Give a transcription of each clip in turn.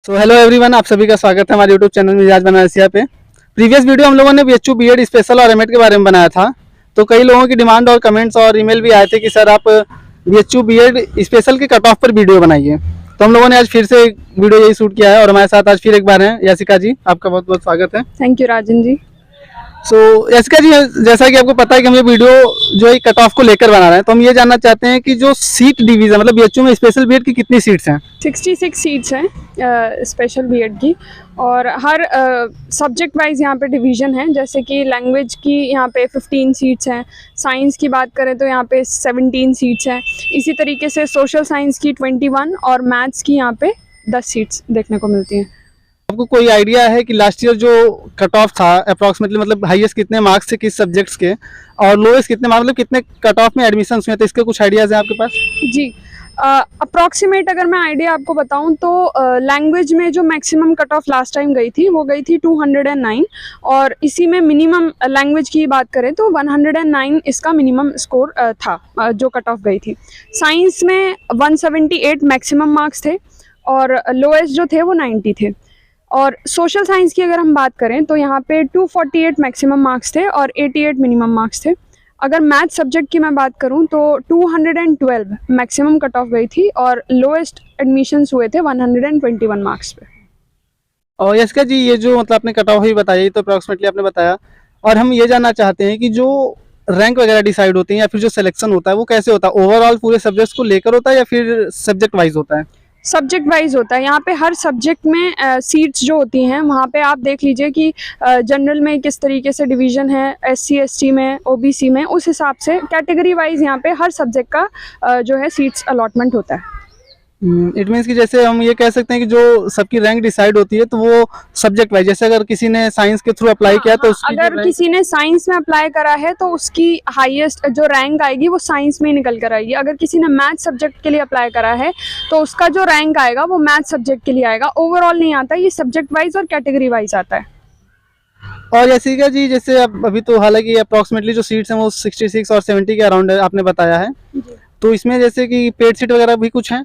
तो hello everyone, आप सभी का स्वागत है हमारे यूट्यूब चैनल मिजाज बनारसिया पे। प्रीवियस वीडियो हम लोगों ने बीएचयू बीएड स्पेशल और एमएड के बारे में बनाया था, तो कई लोगों की डिमांड और कमेंट्स और ईमेल भी आए थे कि सर आप बीएचयू बीएड स्पेशल के कट ऑफ पर वीडियो बनाइए। तो हम लोगों ने आज फिर से वीडियो यही शूट किया है और हमारे साथ आज फिर एक बार हैं यासिका जी। आपका बहुत बहुत स्वागत है। Thank you Rajan ji. Yashica जी, जैसा कि आपको पता है कि हम ये वीडियो जो है कट ऑफ को लेकर बना रहे हैं, तो हम ये जानना चाहते हैं कि जो सीट डिवीजन मतलब बीएचयू में स्पेशल बीएड की कितनी सीट्स हैं? 66 सीट्स हैं स्पेशल बीएड की, और हर सब्जेक्ट वाइज यहाँ पे डिवीज़न है। जैसे कि लैंग्वेज की यहाँ पे 15 सीट्स हैं, साइंस की बात करें तो यहाँ पे 17 सीट्स हैं, इसी तरीके से सोशल साइंस की 21 और मैथ्स की यहाँ पे 10 सीट्स देखने को मिलती हैं। आपको कोई आइडिया है कि लास्ट ईयर जो कट ऑफ था अप्रॉक्सीमेटली, मतलब हाईएस्ट कितने मार्क्स थे किस सब्जेक्ट्स के, और लोएस्ट कितने मार्क्स मतलब कितने कट ऑफ में एडमिशन हुए थे, इसके कुछ आइडियाज़ हैं आपके पास? जी, अप्रॉक्सीमेट अगर मैं आइडिया आपको बताऊं तो लैंग्वेज में जो maximum cut off last time गई थी वो गई थी 209, और इसी में मिनिमम लैंग्वेज की बात करें तो 109 इसका मिनिमम स्कोर था जो कट ऑफ गई थी। साइंस में 178 मैक्सिमम मार्क्स थे और लोएस्ट जो थे वो 90 थे। और सोशल साइंस की अगर हम बात करें तो यहाँ पे 248 मैक्सिमम मार्क्स थे और 88 मिनिमम मार्क्स थे। अगर मैथ सब्जेक्ट की मैं बात करूं तो 212 मैक्सिमम कट ऑफ गई थी और लोएस्ट एडमिशन्स हुए थे 121 मार्क्स पे। और यस्का जी, ये जो मतलब आपने कट ऑफ ही बताया, तो अप्रॉक्सीमेटली आपने बताया, और हम ये जानना चाहते हैं कि जो रैंक वगैरह डिसाइड होती है या फिर जो सिलेक्शन होता है वो कैसे होता है? ओवरऑल पूरे सब्जेक्ट्स को लेकर होता है या फिर सब्जेक्ट वाइज होता है? सब्जेक्ट वाइज होता है। यहाँ पे हर सब्जेक्ट में सीट्स जो होती हैं वहाँ पे आप देख लीजिए कि जनरल में किस तरीके से डिवीज़न है, एससी एसटी में, ओबीसी में, उस हिसाब से कैटेगरी वाइज यहाँ पे हर सब्जेक्ट का जो है सीट्स अलॉटमेंट होता है। इट मीन्स कि जैसे हम ये कह सकते हैं कि जो सबकी रैंक डिसाइड होती है तो वो सब्जेक्ट वाइज, जैसे अगर किसी ने साइंस के थ्रू अप्लाई किया तो उसकी अगर किसी ने साइंस में अप्लाई करा है तो उसकी हाईएस्ट जो रैंक आएगी वो साइंस में ही निकल कर आएगी। अगर किसी ने मैथ सब्जेक्ट के लिए अप्लाई करा है तो उसका जो रैंक आएगा वो मैथ सब्जेक्ट के लिए आएगा। ओवरऑल नहीं आता, ये सब्जेक्ट वाइज और कैटेगरी वाइज आता है। और यासिका जी, जैसे अब अभी तो हालांकि अप्रॉक्सीमेटली जो सीट्स हैं वो 66 और 70 के अराउंड आपने बताया है, तो इसमें जैसे कि पेड सीट वगैरह भी कुछ हैं?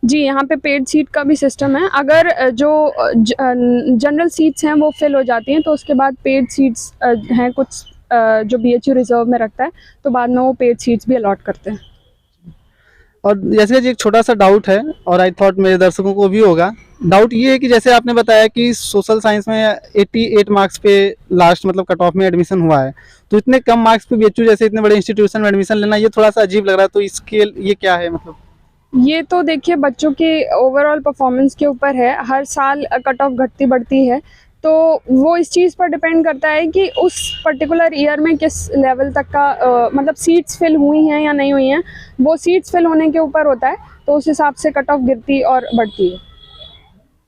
जी, यहाँ पे पेड सीट का भी सिस्टम है। अगर जो जनरल सीट्स हैं वो फिल हो जाती हैं तो उसके बाद पेड सीट्स हैं कुछ जो बीएचयू रिजर्व में रखता है, तो बाद में वो पेड सीट्स भी अलॉट करते हैं। और जैसे जी एक छोटा सा डाउट है, और आई थॉट मेरे दर्शकों को भी होगा, डाउट ये है कि जैसे आपने बताया कि सोशल साइंस में 88 मार्क्स पे लास्ट मतलब कट ऑफ में एडमिशन हुआ है, तो इतने कम मार्क्स पे बीएचयू जैसे इतने बड़े इंस्टीट्यूशन में एडमिशन लेना ये थोड़ा सा अजीब लग रहा है, तो इसके ये क्या है? मतलब ये तो देखिए बच्चों के ओवरऑल परफॉर्मेंस के ऊपर है, हर साल कट ऑफ घटती बढ़ती है, तो वो इस चीज़ पर डिपेंड करता है कि उस पर्टिकुलर ईयर में किस लेवल तक का मतलब सीट्स फिल हुई हैं या नहीं हुई हैं, वो सीट्स फिल होने के ऊपर होता है, तो उस हिसाब से कट ऑफ गिरती और बढ़ती है।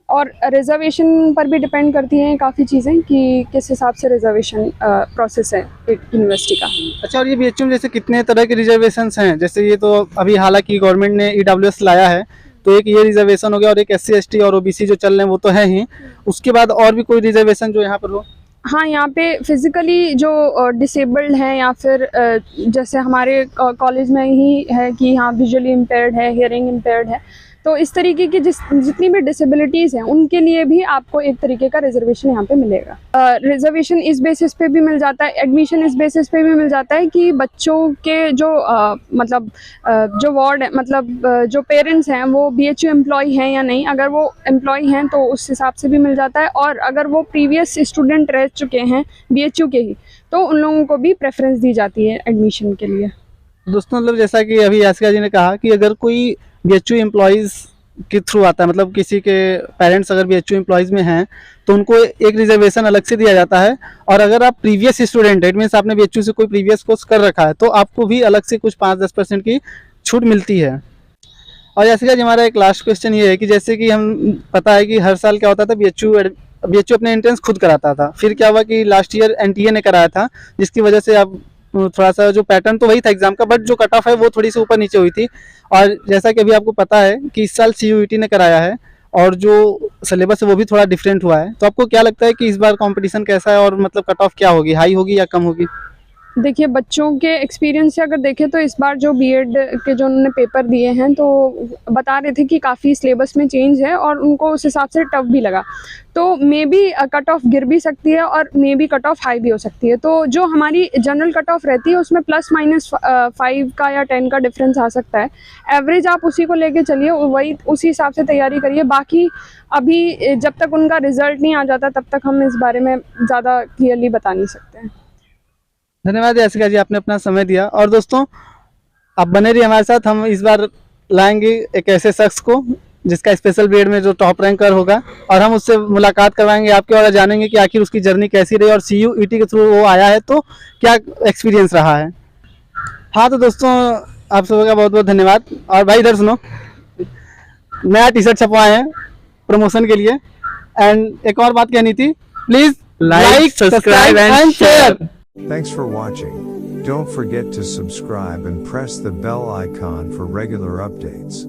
और रिजर्वेशन पर भी डिपेंड करती हैं काफ़ी चीज़ें कि किस हिसाब से रिजर्वेशन प्रोसेस है एक यूनिवर्सिटी का। अच्छा, और ये बीएचयू में जैसे कितने तरह के रिजर्वेशंस हैं? जैसे ये तो अभी हालांकि गवर्नमेंट ने ईडब्ल्यूएस लाया है, तो एक ये रिजर्वेशन हो गया, और एक एससी एसटी और ओबीसी जो चल रहे हैं वो तो है ही, उसके बाद और भी कोई रिजर्वेशन जो यहाँ पर हो? हाँ, यहाँ पे फिज़िकली जो डिसेबल्ड हैं या फिर जैसे हमारे कॉलेज में ही है कि हाँ विजुअली इम्पेयर्ड है, हियरिंग इम्पेयर्ड है, तो इस तरीके की जितनी भी डिसेबिलिटीज़ हैं उनके लिए भी आपको एक तरीके का रिजर्वेशन यहाँ पे मिलेगा। रिजर्वेशन इस बेसिस पे भी मिल जाता है, एडमिशन इस बेसिस पे भी मिल जाता है कि बच्चों के जो मतलब जो वार्ड मतलब जो पेरेंट्स हैं वो बीएचयू एम्प्लॉय हैं या नहीं। अगर वो एम्प्लॉय हैं तो उस हिसाब से भी मिल जाता है, और अगर वो प्रीवियस स्टूडेंट रह चुके हैं बीएचयू के ही तो उन लोगों को भी प्रेफरेंस दी जाती है एडमिशन के लिए। दोस्तों, मतलब जैसा कि अभी यासिका जी ने कहा कि अगर कोई बीएचयू एम्प्लॉयज़ के थ्रू आता है, मतलब किसी के पेरेंट्स अगर बीएचयू एम्प्लॉयज़ में हैं तो उनको एक रिजर्वेशन अलग से दिया जाता है, और अगर आप प्रीवियस स्टूडेंट है, इट मीन्स आपने बीएचयू से कोई प्रीवियस कोर्स कर रखा है, तो आपको भी अलग से कुछ 5-10% की छूट मिलती है। और यासिका जी, हमारा एक लास्ट क्वेश्चन ये है कि जैसे कि हम पता है कि हर साल क्या होता था, बीएचयू अपने एंट्रेंस खुद कराता था, फिर क्या हुआ कि लास्ट ईयर एनटीए ने कराया था, जिसकी वजह से अब थोड़ा सा जो पैटर्न तो वही था एग्जाम का, बट जो कट ऑफ है वो थोड़ी सी ऊपर नीचे हुई थी। और जैसा कि अभी आपको पता है कि इस साल CUET ने कराया है और जो सिलेबस है वो भी थोड़ा डिफरेंट हुआ है, तो आपको क्या लगता है कि इस बार कंपटीशन कैसा है और मतलब कट ऑफ क्या होगी, हाई होगी या कम होगी? देखिए, बच्चों के एक्सपीरियंस से अगर देखें तो इस बार जो बीएड के जो उन्होंने पेपर दिए हैं तो बता रहे थे कि काफ़ी सिलेबस में चेंज है और उनको उस हिसाब से टफ भी लगा। तो मे बी कट ऑफ गिर भी सकती है और may be cut off high भी हो सकती है। तो जो हमारी जनरल कट ऑफ रहती है उसमें ±5 का या 10 का डिफरेंस आ सकता है। एवरेज आप उसी को लेके चलिए, वही उसी हिसाब से तैयारी करिए। बाकी अभी जब तक उनका रिजल्ट नहीं आ जाता तब तक हम इस बारे में ज़्यादा क्लियरली बता नहीं सकते हैं। धन्यवाद यासिका जी, आपने अपना समय दिया। और दोस्तों, आप बने रहिए हमारे साथ, हम इस बार लाएंगे एक ऐसे शख्स को जिसका स्पेशल बीएड में जो टॉप रैंकर होगा, और हम उससे मुलाकात करवाएंगे आपके, और जानेंगे कि आखिर उसकी जर्नी कैसी रही और CUET के थ्रू वो आया है तो क्या एक्सपीरियंस रहा है। हाँ तो दोस्तों, आप सबका बहुत बहुत धन्यवाद। और भाई इधर सुनो, नया टी-शर्ट छपवाए हैं प्रमोशन के लिए। एंड एक और बात कहनी थी, please like, subscribe and share. Thanks for watching. Don't forget to subscribe and press the bell icon for regular updates.